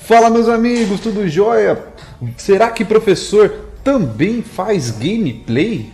Fala, meus amigos, tudo jóia? Será que professor também faz gameplay?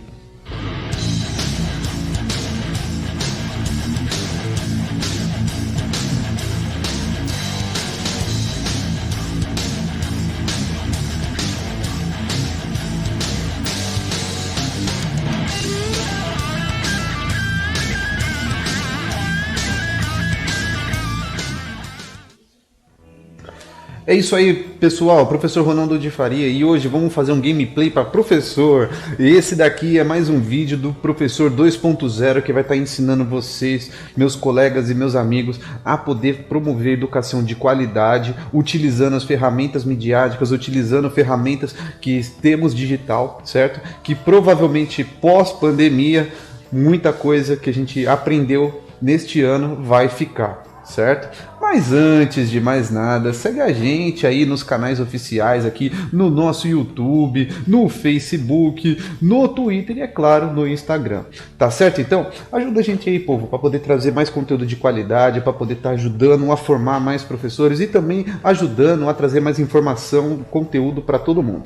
É isso aí, pessoal, professor Ronaldo de Faria, e hoje vamos fazer um gameplay para professor. E esse daqui é mais um vídeo do professor 2.0 que vai estar ensinando vocês, meus colegas e meus amigos, a poder promover educação de qualidade, utilizando as ferramentas midiáticas, utilizando ferramentas que temos digital, certo? Que provavelmente pós-pandemia, muita coisa que a gente aprendeu neste ano vai ficar. Certo? Mas antes de mais nada, segue a gente aí nos canais oficiais aqui, no nosso YouTube, no Facebook, no Twitter e, é claro, no Instagram. Tá certo? Então, ajuda a gente aí, povo, para poder trazer mais conteúdo de qualidade, para poder estar ajudando a formar mais professores e também ajudando a trazer mais informação, conteúdo para todo mundo.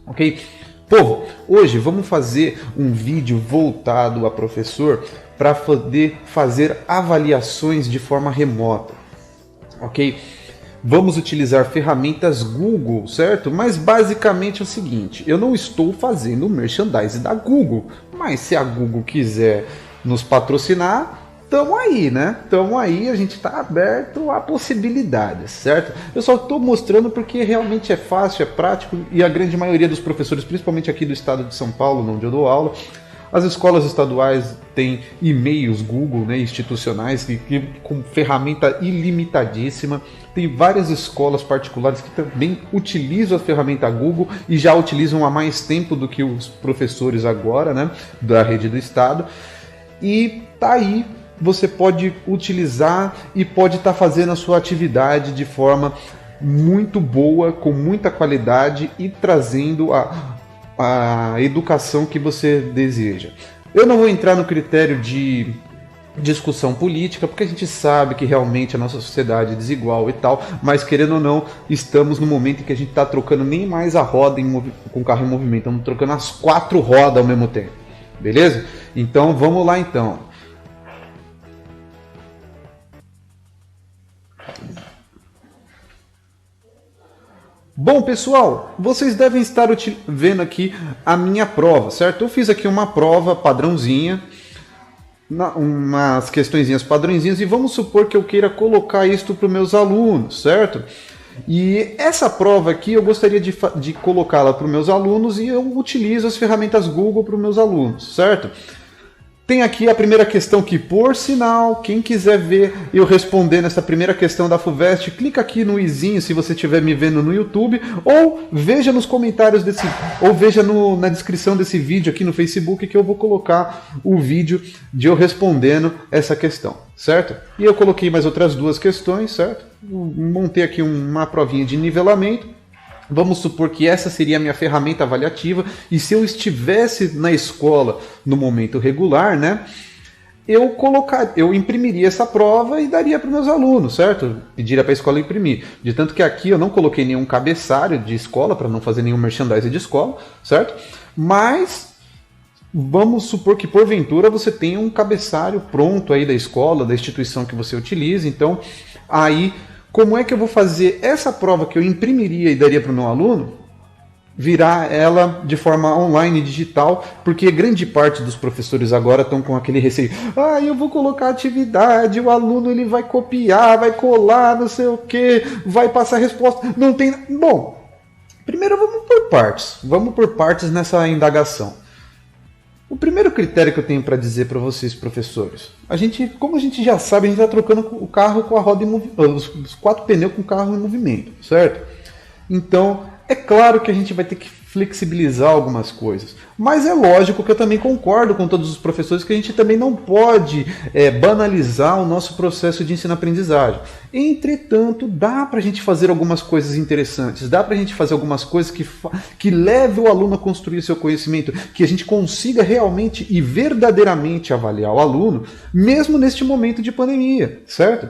Ok? Povo, hoje vamos fazer um vídeo voltado a professor para poder fazer avaliações de forma remota, ok? Vamos utilizar ferramentas Google, certo? Mas basicamente é o seguinte, eu não estou fazendo merchandising da Google, mas se a Google quiser nos patrocinar, estamos aí, né? Estamos aí, a gente está aberto a possibilidades, certo? Eu só estou mostrando porque realmente é fácil, é prático e a grande maioria dos professores, principalmente aqui do estado de São Paulo, onde eu dou aula, as escolas estaduais têm e-mails Google, né, institucionais, que com ferramenta ilimitadíssima. Tem várias escolas particulares que também utilizam a ferramenta Google e já utilizam há mais tempo do que os professores agora, né, da rede do estado. E tá aí, você pode utilizar e pode estar fazendo a sua atividade de forma muito boa, com muita qualidade e trazendo a educação que você deseja. Eu não vou entrar no critério de discussão política, porque a gente sabe que realmente a nossa sociedade é desigual e tal, mas querendo ou não, estamos no momento em que a gente está trocando nem mais a roda com o carro em movimento, estamos trocando as 4 rodas ao mesmo tempo, beleza? Então vamos lá então. Bom, pessoal, vocês devem estar vendo aqui a minha prova, certo? Eu fiz aqui uma prova padrãozinha, umas questõezinhas padrãozinhas, e vamos supor que eu queira colocar isto para os meus alunos, certo? E essa prova aqui eu gostaria de colocá-la para os meus alunos e eu utilizo as ferramentas Google para os meus alunos, certo? Tem aqui a primeira questão que, por sinal, quem quiser ver eu respondendo essa primeira questão da FUVEST, clica aqui no izinho se você estiver me vendo no YouTube, ou veja nos comentários ou veja na descrição desse vídeo aqui no Facebook que eu vou colocar o vídeo de eu respondendo essa questão, certo? E eu coloquei mais outras 2 questões, certo? Montei aqui uma provinha de nivelamento. Vamos supor que essa seria a minha ferramenta avaliativa e se eu estivesse na escola no momento regular, né, eu imprimiria essa prova e daria para os meus alunos, certo? Pediria para a escola imprimir. De tanto que aqui eu não coloquei nenhum cabeçalho de escola para não fazer nenhum merchandising de escola, certo? Mas vamos supor que porventura você tenha um cabeçalho pronto aí da escola, da instituição que você utiliza, então aí como é que eu vou fazer essa prova que eu imprimiria e daria para o meu aluno, virar ela de forma online, digital, porque grande parte dos professores agora estão com aquele receio. Eu vou colocar atividade, o aluno ele vai copiar, vai colar, não sei o que, vai passar resposta. Não tem... Bom, primeiro vamos por partes nessa indagação. O primeiro critério que eu tenho para dizer para vocês, professores, como a gente já sabe, a gente está trocando o carro com a roda em movimento, os 4 pneus com o carro em movimento, certo? Então, é claro que a gente vai ter que flexibilizar algumas coisas, mas é lógico que eu também concordo com todos os professores que a gente também não pode banalizar o nosso processo de ensino-aprendizagem. Entretanto, dá para a gente fazer algumas coisas interessantes, dá para a gente fazer algumas coisas que levem o aluno a construir seu conhecimento, que a gente consiga realmente e verdadeiramente avaliar o aluno, mesmo neste momento de pandemia, certo?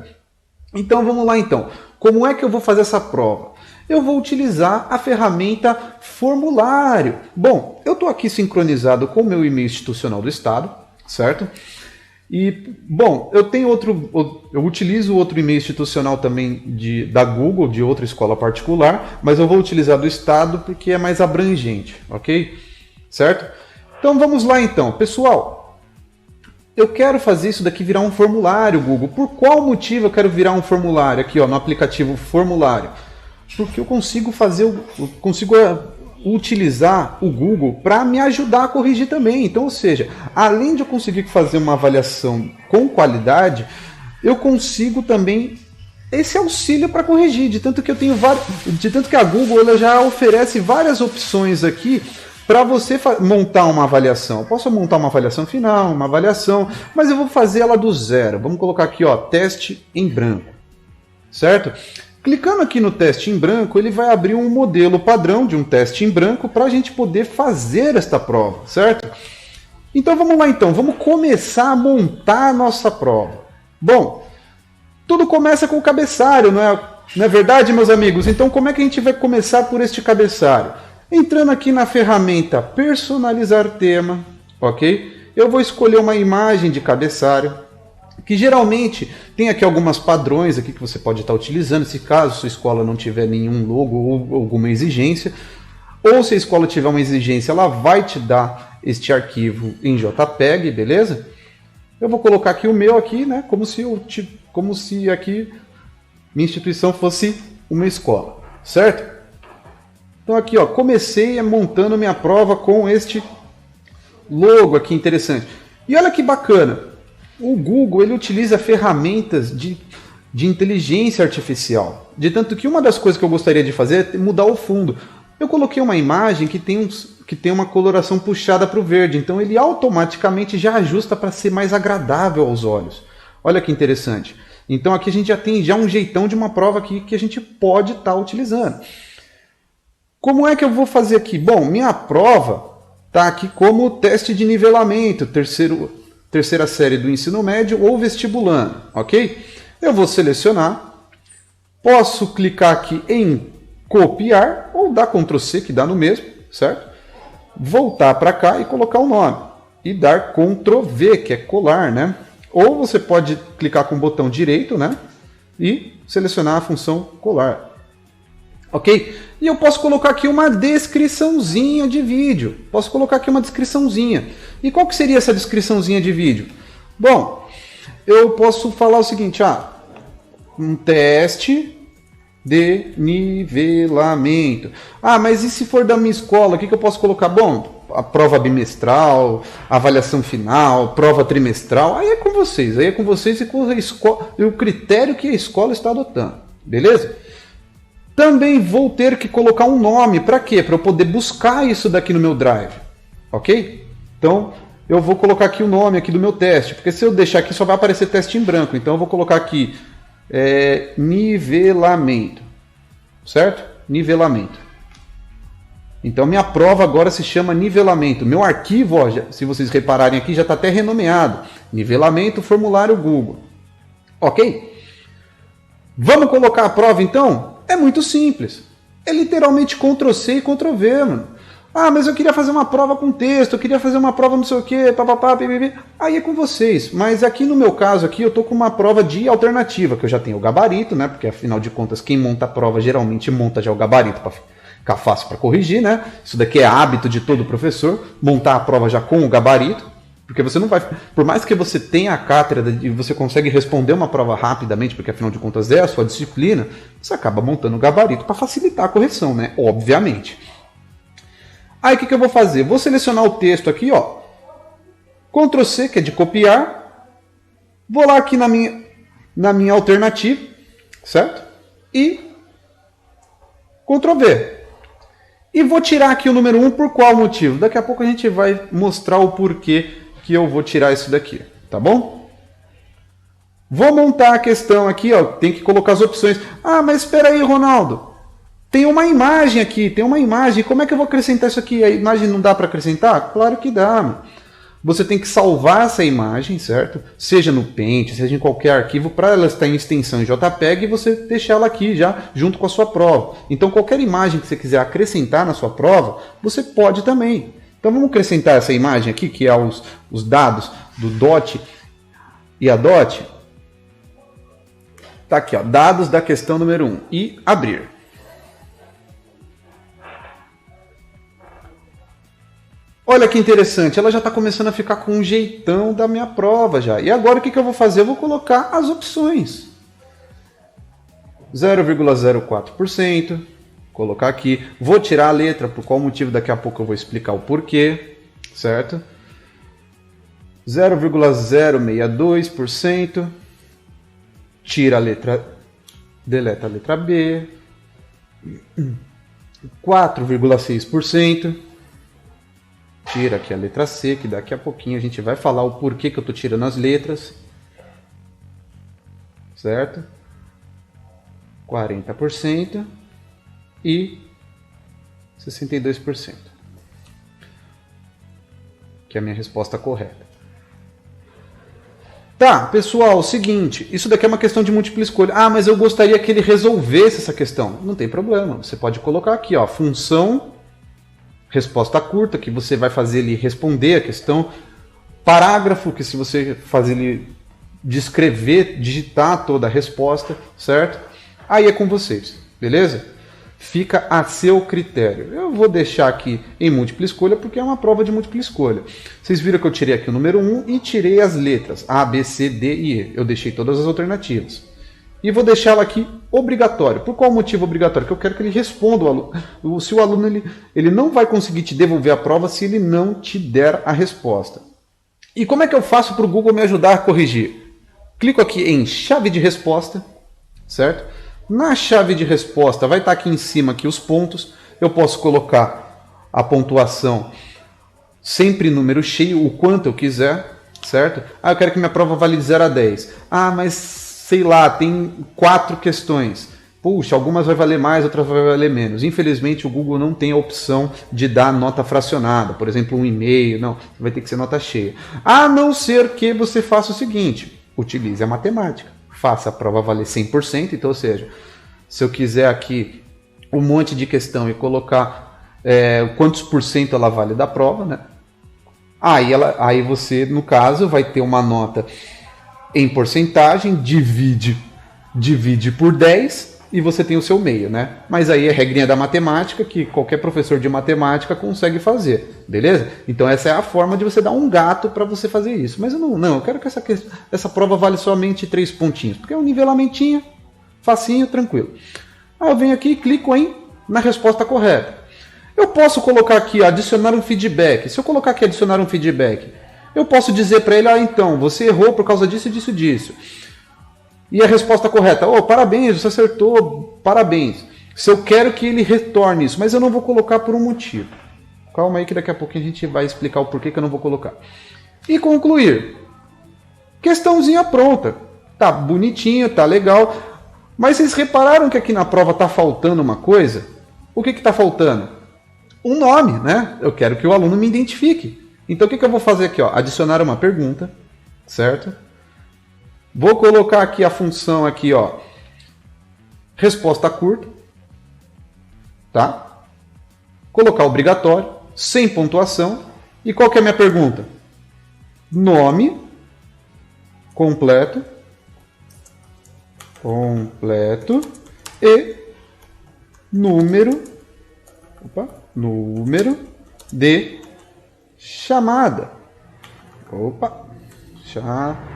Então vamos lá então. Como é que eu vou fazer essa prova? Eu vou utilizar a ferramenta formulário. Bom, eu estou aqui sincronizado com o meu e-mail institucional do Estado, certo? E, bom, eu utilizo outro e-mail institucional também da Google, de outra escola particular, mas eu vou utilizar do Estado porque é mais abrangente, ok? Certo? Então vamos lá então. Pessoal, eu quero fazer isso daqui virar um formulário, Google. Por qual motivo eu quero virar um formulário aqui, ó, no aplicativo formulário? Porque eu consigo utilizar o Google para me ajudar a corrigir também. Então, ou seja, além de eu conseguir fazer uma avaliação com qualidade, eu consigo também esse auxílio para corrigir, de tanto que a Google ela já oferece várias opções aqui para você montar uma avaliação. Eu posso montar uma avaliação final, uma avaliação, mas eu vou fazer ela do zero. Vamos colocar aqui, ó, teste em branco, certo? Clicando aqui no teste em branco, ele vai abrir um modelo padrão de um teste em branco para a gente poder fazer esta prova, certo? Então vamos lá então, vamos começar a montar a nossa prova. Bom, tudo começa com o cabeçalho, não é verdade, meus amigos? Então como é que a gente vai começar por este cabeçalho? Entrando aqui na ferramenta personalizar tema, ok? Eu vou escolher uma imagem de cabeçalho, que geralmente tem aqui algumas padrões aqui que você pode estar utilizando, se caso sua escola não tiver nenhum logo ou alguma exigência, ou se a escola tiver uma exigência, ela vai te dar este arquivo em JPEG, beleza? Eu vou colocar aqui o meu aqui, né, como se aqui minha instituição fosse uma escola, certo? Então aqui, ó, comecei montando minha prova com este logo aqui interessante. E olha que bacana. O Google ele utiliza ferramentas de inteligência artificial. De tanto que uma das coisas que eu gostaria de fazer é mudar o fundo. Eu coloquei uma imagem que tem uma coloração puxada para o verde. Então ele automaticamente já ajusta para ser mais agradável aos olhos. Olha que interessante. Então aqui a gente já tem um jeitão de uma prova aqui que a gente pode estar utilizando. Como é que eu vou fazer aqui? Bom, minha prova está aqui como teste de nivelamento, terceira série do ensino médio ou vestibulando, ok? Eu vou selecionar, posso clicar aqui em copiar ou dar Ctrl C, que dá no mesmo, certo? Voltar para cá e colocar o nome e dar Ctrl V, que é colar, né? Ou você pode clicar com o botão direito, né? E selecionar a função colar. Ok? E eu posso colocar aqui uma descriçãozinha de vídeo. Posso colocar aqui uma descriçãozinha. E qual que seria essa descriçãozinha de vídeo? Bom, eu posso falar o seguinte, um teste de nivelamento. Mas e se for da minha escola, o que eu posso colocar? Bom, a prova bimestral, avaliação final, prova trimestral, aí é com vocês e com a escola, e o critério que a escola está adotando, beleza? Também vou ter que colocar um nome, para quê? Para eu poder buscar isso daqui no meu Drive, ok? Então, eu vou colocar aqui o nome aqui do meu teste, porque se eu deixar aqui só vai aparecer teste em branco, então eu vou colocar aqui nivelamento, certo? Nivelamento. Então minha prova agora se chama nivelamento. Meu arquivo, ó, se vocês repararem aqui, já está até renomeado. Nivelamento formulário Google. Ok? Vamos colocar a prova então? É muito simples. É literalmente Ctrl C e Ctrl V, mano. Mas eu queria fazer uma prova com texto, eu queria fazer uma prova não sei o que, papapá, pipipi. Aí é com vocês. Mas aqui no meu caso aqui, eu tô com uma prova de alternativa, que eu já tenho o gabarito, né? Porque afinal de contas, quem monta a prova geralmente monta já o gabarito para ficar fácil para corrigir, né? Isso daqui é hábito de todo professor, montar a prova já com o gabarito, porque você não vai, por mais que você tenha a cátedra e você consegue responder uma prova rapidamente, porque afinal de contas é a sua disciplina, você acaba montando o gabarito para facilitar a correção, né? Obviamente. Aí o que eu vou fazer? Vou selecionar o texto aqui, ó, Ctrl C, que é de copiar, vou lá aqui na minha alternativa, certo? E Ctrl V. E vou tirar aqui o número 1 por qual motivo? Daqui a pouco a gente vai mostrar o porquê que eu vou tirar isso daqui, tá bom? Vou montar a questão aqui, ó, tem que colocar as opções. Mas espera aí, Ronaldo. Tem uma imagem aqui, tem uma imagem. Como é que eu vou acrescentar isso aqui? A imagem não dá para acrescentar? Claro que dá. Mano. você tem que salvar essa imagem, certo? Seja no Paint, seja em qualquer arquivo, para ela estar em extensão em JPEG e você deixar ela aqui já junto com a sua prova. Então qualquer imagem que você quiser acrescentar na sua prova, você pode também. Então vamos acrescentar essa imagem aqui, que é os dados do DOT e a DOT. Tá aqui, ó, dados da questão número 1 e abrir. Olha que interessante, ela já está começando a ficar com um jeitão da minha prova já. E agora o que eu vou fazer? Eu vou colocar as opções. 0,04%, colocar aqui. Vou tirar a letra, por qual motivo daqui a pouco eu vou explicar o porquê, certo? 0,062%, tira a letra, deleta a letra B. 4,6%. Tira aqui a letra C, que daqui a pouquinho a gente vai falar o porquê que eu estou tirando as letras. Certo? 40% e 62%. Que é a minha resposta correta. Tá, pessoal, o seguinte, isso daqui é uma questão de múltipla escolha. Ah, mas eu gostaria que ele resolvesse essa questão. Não tem problema, você pode colocar aqui, ó, função resposta curta, que você vai fazer ele responder a questão. Parágrafo, que se você fazer ele descrever, digitar toda a resposta, certo? Aí é com vocês, beleza? Fica a seu critério. Eu vou deixar aqui em múltipla escolha, porque é uma prova de múltipla escolha. Vocês viram que eu tirei aqui o número 1 e tirei as letras A, B, C, D e E. Eu deixei todas as alternativas. E vou deixá-la aqui obrigatório. Por qual motivo obrigatório? Porque eu quero que ele responda. Se o aluno ele não vai conseguir te devolver a prova se ele não te der a resposta. E como é que eu faço para o Google me ajudar a corrigir? Clico aqui em chave de resposta, certo? Na chave de resposta vai estar aqui em cima aqui os pontos. Eu posso colocar a pontuação sempre em número cheio, o quanto eu quiser, certo? Ah, eu quero que minha prova vale de 0 a 10. Ah, mas sei lá, tem 4 questões. Puxa, algumas vai valer mais, outras vai valer menos. Infelizmente, o Google não tem a opção de dar nota fracionada. Por exemplo, 1,5. Não, vai ter que ser nota cheia. A não ser que você faça o seguinte. Utilize a matemática. Faça a prova valer 100%. Então, ou seja, se eu quiser aqui um monte de questão e colocar quantos por cento ela vale da prova, né? Aí você, no caso, vai ter uma nota em porcentagem, divide por 10 e você tem o seu meio, né? Mas aí é regrinha da matemática que qualquer professor de matemática consegue fazer, beleza? Então essa é a forma de você dar um gato para você fazer isso. Mas eu quero que essa prova vale somente 3 pontinhos, porque é um nivelamentinho, facinho, tranquilo. Aí eu venho aqui e clico na resposta correta. Eu posso colocar aqui, adicionar um feedback. Se eu colocar aqui adicionar um feedback, eu posso dizer para ele, então, você errou por causa disso, disso, disso. E a resposta correta, parabéns, você acertou, parabéns. Se eu quero que ele retorne isso, mas eu não vou colocar por um motivo. Calma aí que daqui a pouquinho a gente vai explicar o porquê que eu não vou colocar. E concluir. Questãozinha pronta. Tá bonitinho, tá legal. Mas vocês repararam que aqui na prova tá faltando uma coisa? O que tá faltando? Um nome, né? Eu quero que o aluno me identifique. Então o que eu vou fazer aqui? Adicionar uma pergunta, certo? Vou colocar aqui a função aqui, resposta curta, tá? Colocar obrigatório, sem pontuação. E qual que é a minha pergunta? Nome completo e número de chamada. Chamada.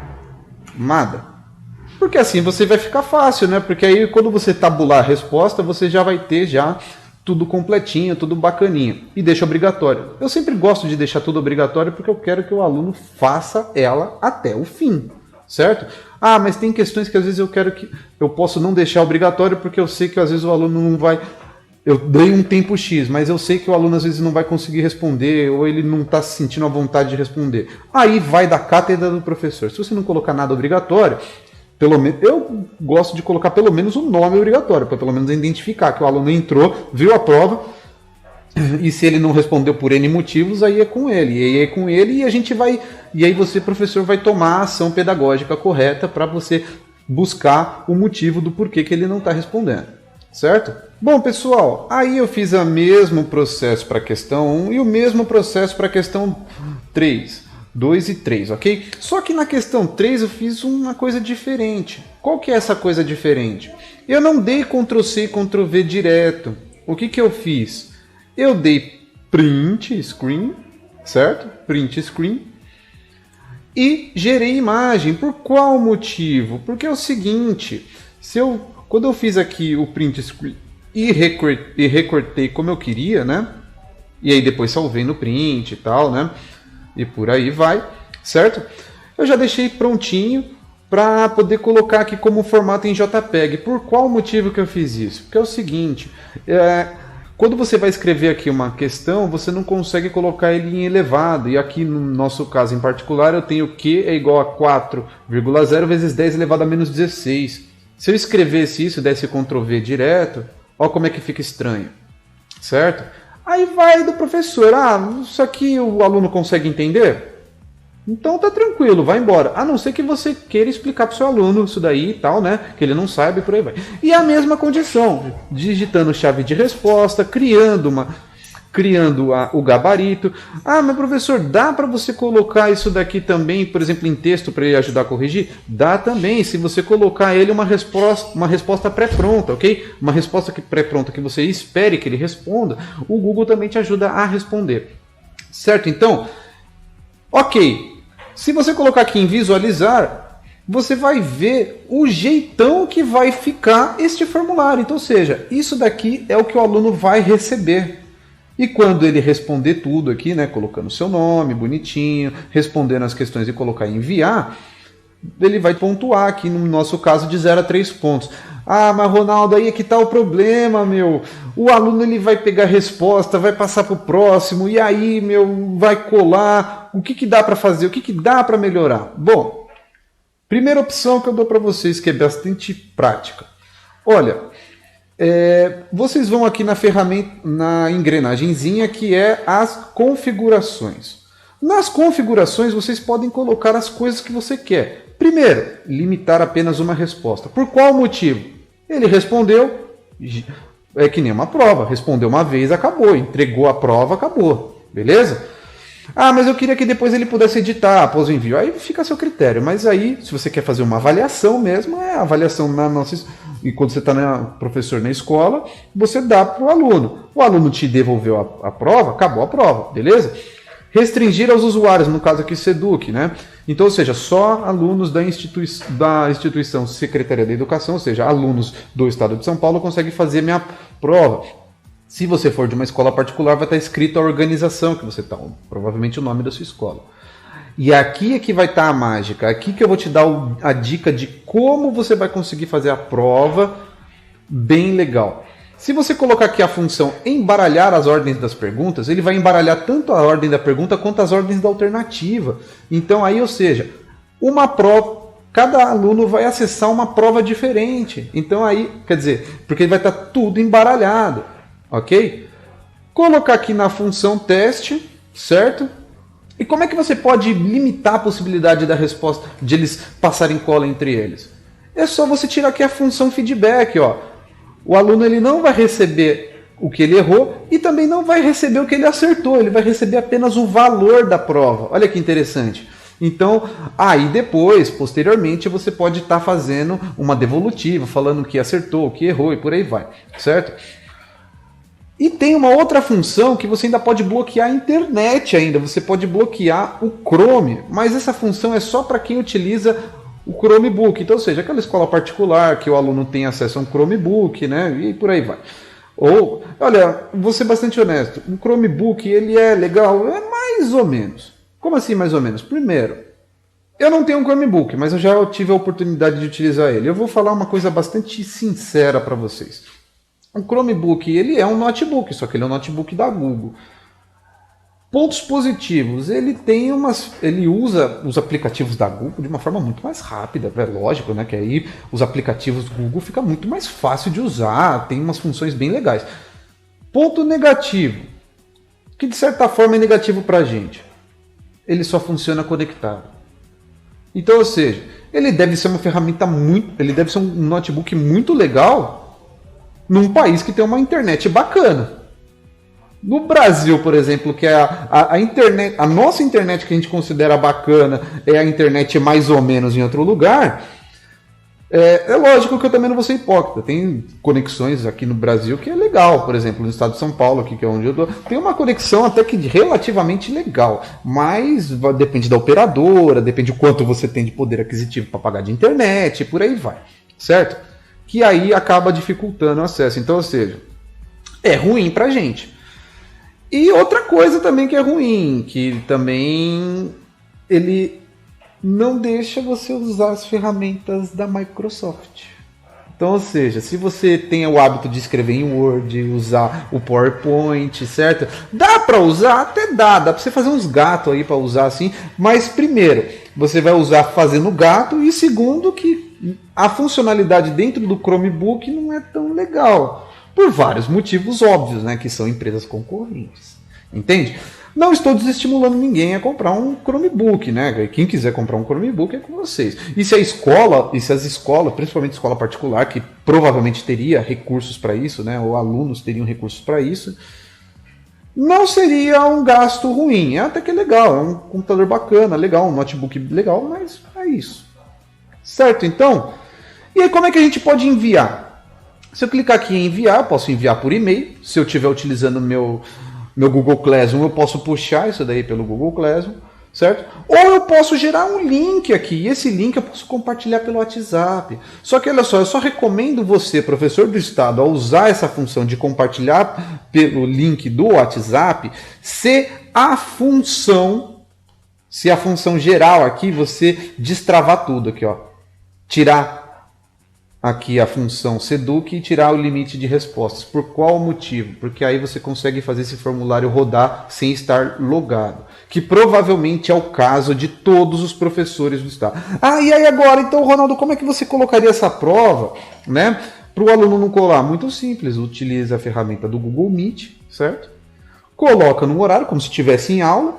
Porque assim você vai ficar fácil, né? Porque aí quando você tabular a resposta, você já vai ter já tudo completinho, tudo bacaninho. E deixa obrigatório. Eu sempre gosto de deixar tudo obrigatório porque eu quero que o aluno faça ela até o fim, certo? Ah, mas tem questões que às vezes eu posso não deixar obrigatório porque eu sei que às vezes o aluno não vai... Eu dei um tempo X, mas eu sei que o aluno às vezes não vai conseguir responder ou ele não está se sentindo à vontade de responder. Aí vai da cátedra do professor. Se você não colocar nada obrigatório, pelo menos eu gosto de colocar pelo menos o nome obrigatório, para pelo menos identificar que o aluno entrou, viu a prova, E se ele não respondeu por N motivos, aí é com ele. E aí é com ele e a gente vai. E aí você, professor, vai tomar a ação pedagógica correta para você buscar o motivo do porquê que ele não está respondendo. Certo? Bom, pessoal, aí eu fiz o mesmo processo para a questão 1 e o mesmo processo para a questão 3. 2 e 3, ok? Só que na questão 3 eu fiz uma coisa diferente. Qual que é essa coisa diferente? Eu não dei Ctrl+C e Ctrl+V direto. O que que eu fiz? Eu dei print screen, certo? Print screen. E gerei imagem. Por qual motivo? Porque é o seguinte, quando eu fiz aqui o print screen e recortei como eu queria, né? E aí depois salvei no print e tal, né? E por aí vai, certo? Eu já deixei prontinho para poder colocar aqui como formato em JPEG. Por qual motivo que eu fiz isso? Porque é o seguinte, quando você vai escrever aqui uma questão, você não consegue colocar ele em elevado. E aqui no nosso caso em particular, eu tenho Q é igual a 4,0 vezes 10 elevado a menos 16. Se eu escrevesse isso e desse Ctrl+V direto, olha como é que fica estranho, certo? Aí vai do professor, isso aqui o aluno consegue entender? Então tá tranquilo, vai embora. A não ser que você queira explicar para o seu aluno isso daí e tal, né? Que ele não sabe, por aí vai. E a mesma condição, digitando chave de resposta, criando o gabarito. Mas professor, dá para você colocar isso daqui também, por exemplo, em texto para ele ajudar a corrigir? Dá também, se você colocar ele uma resposta pré-pronta, ok? Uma resposta pré-pronta que você espere que ele responda, o Google também te ajuda a responder. Certo? Então, ok. Se você colocar aqui em visualizar, você vai ver o jeitão que vai ficar este formulário. Então, ou seja, isso daqui é o que o aluno vai receber. E quando ele responder tudo aqui, né, colocando seu nome, bonitinho, respondendo as questões e colocar em enviar, ele vai pontuar aqui, no nosso caso, de 0 a 3 pontos. Mas Ronaldo, aí é que está o problema, meu. O aluno ele vai pegar a resposta, vai passar para o próximo, e aí, meu, vai colar. O que dá para fazer? O que dá para melhorar? Bom, primeira opção que eu dou para vocês, que é bastante prática. Olha, vocês vão aqui na ferramenta, na engrenagemzinha que é as configurações. Nas configurações vocês podem colocar as coisas que você quer. Primeiro, limitar apenas uma resposta. Por qual motivo? Ele respondeu, é que nem uma prova, respondeu uma vez, acabou, entregou a prova, acabou, beleza? Mas eu queria que depois ele pudesse editar após o envio. Aí fica a seu critério, mas aí, se você quer fazer uma avaliação mesmo, é a avaliação na nossa... E quando você está professor na escola, você dá para o aluno. O aluno te devolveu a prova, acabou a prova, beleza? Restringir aos usuários, no caso aqui Seduc, né? Então, ou seja, só alunos da instituição Secretaria da Educação, ou seja, alunos do Estado de São Paulo, conseguem fazer minha prova. Se você for de uma escola particular, vai estar escrito a organização que você está, provavelmente o nome da sua escola. E aqui é que vai estar a mágica, aqui que eu vou te dar a dica de como você vai conseguir fazer a prova bem legal. Se você colocar aqui a função embaralhar as ordens das perguntas, ele vai embaralhar tanto a ordem da pergunta quanto as ordens da alternativa. Então aí, ou seja, uma prova, cada aluno vai acessar uma prova diferente. Então aí, quer dizer, porque vai estar tudo embaralhado, ok? Colocar aqui na função teste, certo? E como é que você pode limitar a possibilidade da resposta, de eles passarem cola entre eles? É só você tirar aqui a função feedback, ó. O aluno ele não vai receber o que ele errou e também não vai receber o que ele acertou. Ele vai receber apenas o valor da prova. Olha que interessante. Então, aí depois, posteriormente, você pode estar fazendo uma devolutiva, falando o que acertou, o que errou e por aí vai, certo? E tem uma outra função que você ainda pode bloquear a internet ainda. Você pode bloquear o Chrome, mas essa função é só para quem utiliza o Chromebook. Então, ou seja, aquela escola particular que o aluno tem acesso a um Chromebook, né? E por aí vai. Ou, olha, vou ser bastante honesto, o Chromebook ele é legal? É mais ou menos. Como assim mais ou menos? Primeiro, eu não tenho um Chromebook, mas eu já tive a oportunidade de utilizar ele. Eu vou falar uma coisa bastante sincera para vocês. O Chromebook ele é um notebook, só que ele é um notebook da Google. Pontos positivos, ele usa os aplicativos da Google de uma forma muito mais rápida, é lógico, né? Que aí os aplicativos do Google fica muito mais fácil de usar, tem umas funções bem legais. Ponto negativo, que de certa forma é negativo para a gente. Ele só funciona conectado. Então, ou seja, ele deve ser uma ferramenta ele deve ser um notebook muito legal num país que tem uma internet bacana. No Brasil, por exemplo, que é a internet, a nossa internet que a gente considera bacana é a internet mais ou menos em outro lugar. É lógico que eu também não vou ser hipócrita. Tem conexões aqui no Brasil que é legal, por exemplo, no estado de São Paulo, aqui, que é onde eu tô, tem uma conexão até que relativamente legal, mas depende da operadora, depende do quanto você tem de poder aquisitivo para pagar de internet, e por aí vai, certo? Que aí acaba dificultando o acesso. Então, ou seja, é ruim pra gente. E outra coisa também que é ruim, que também ele não deixa você usar as ferramentas da Microsoft. Então, ou seja, se você tem o hábito de escrever em Word, usar o PowerPoint, certo? Dá para usar? Até dá para você fazer uns gatos aí para usar assim, mas primeiro, você vai usar fazendo gato e segundo que a funcionalidade dentro do Chromebook não é tão legal, por vários motivos óbvios, né, que são empresas concorrentes. Entende? Não estou desestimulando ninguém a comprar um Chromebook, né? Quem quiser comprar um Chromebook é com vocês. E se as escolas, principalmente escola particular, que provavelmente teria recursos para isso, né? Ou alunos teriam recursos para isso, não seria um gasto ruim. É até que legal, é um computador bacana, legal, um notebook legal, mas é isso. Certo, então? E aí como é que a gente pode enviar? Se eu clicar aqui em enviar, eu posso enviar por e-mail. Se eu estiver utilizando meu Google Classroom, eu posso puxar isso daí pelo Google Classroom, certo? Ou eu posso gerar um link aqui, e esse link eu posso compartilhar pelo WhatsApp. Só que olha só, eu só recomendo você, professor do estado, a usar essa função de compartilhar pelo link do WhatsApp, se a função geral aqui, você destravar tudo aqui, ó. Tirar aqui a função Seduc e tirar o limite de respostas. Por qual motivo? Porque aí você consegue fazer esse formulário rodar sem estar logado. Que provavelmente é o caso de todos os professores do estado. Ah, e aí agora, então, Ronaldo, como é que você colocaria essa prova, né, para o aluno não colar? Muito simples, utiliza a ferramenta do Google Meet, certo? Coloca no horário, como se estivesse em aula,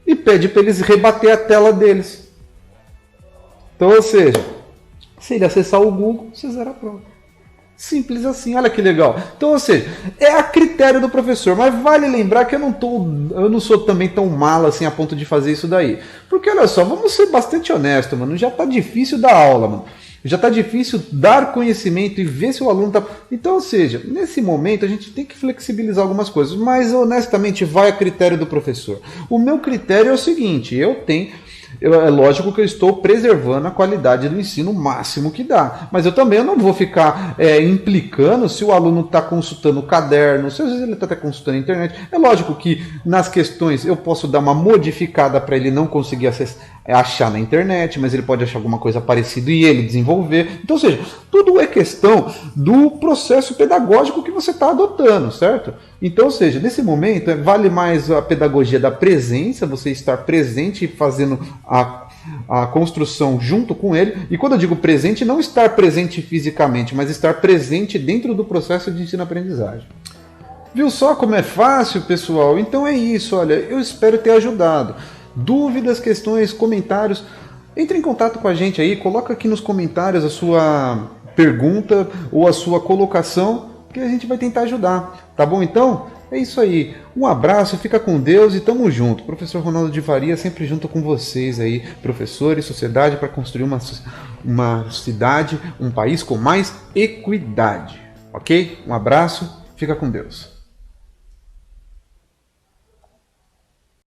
e pede para eles rebater a tela deles. Então, ou seja, se ele acessar o Google, você zera a prova. Simples assim, olha que legal. Então, ou seja, é a critério do professor, mas vale lembrar que eu não sou também tão mala assim a ponto de fazer isso daí. Porque olha só, vamos ser bastante honestos, mano, já tá difícil dar aula, mano. Já tá difícil dar conhecimento e ver se o aluno tá... Então, ou seja, nesse momento a gente tem que flexibilizar algumas coisas, mas honestamente vai a critério do professor. O meu critério é o seguinte, é lógico que eu estou preservando a qualidade do ensino máximo que dá. Mas eu também não vou ficar implicando se o aluno está consultando o caderno, se às vezes ele está até consultando a internet. É lógico que nas questões eu posso dar uma modificada para ele não conseguir achar na internet, mas ele pode achar alguma coisa parecida e ele desenvolver. Então, ou seja, tudo é questão do processo pedagógico que você está adotando, certo? Então, ou seja, nesse momento vale mais a pedagogia da presença, você estar presente e fazendo a construção junto com ele. E quando eu digo presente, não estar presente fisicamente, mas estar presente dentro do processo de ensino-aprendizagem. Viu só como é fácil, pessoal? Então é isso, olha, eu espero ter ajudado. Dúvidas, questões, comentários, entre em contato com a gente aí, coloca aqui nos comentários a sua pergunta ou a sua colocação, que a gente vai tentar ajudar, tá bom? Então, é isso aí. Um abraço, fica com Deus e tamo junto. Professor Ronaldo de Faria sempre junto com vocês aí, professores, sociedade, para construir uma cidade, um país com mais equidade, ok? Um abraço, fica com Deus.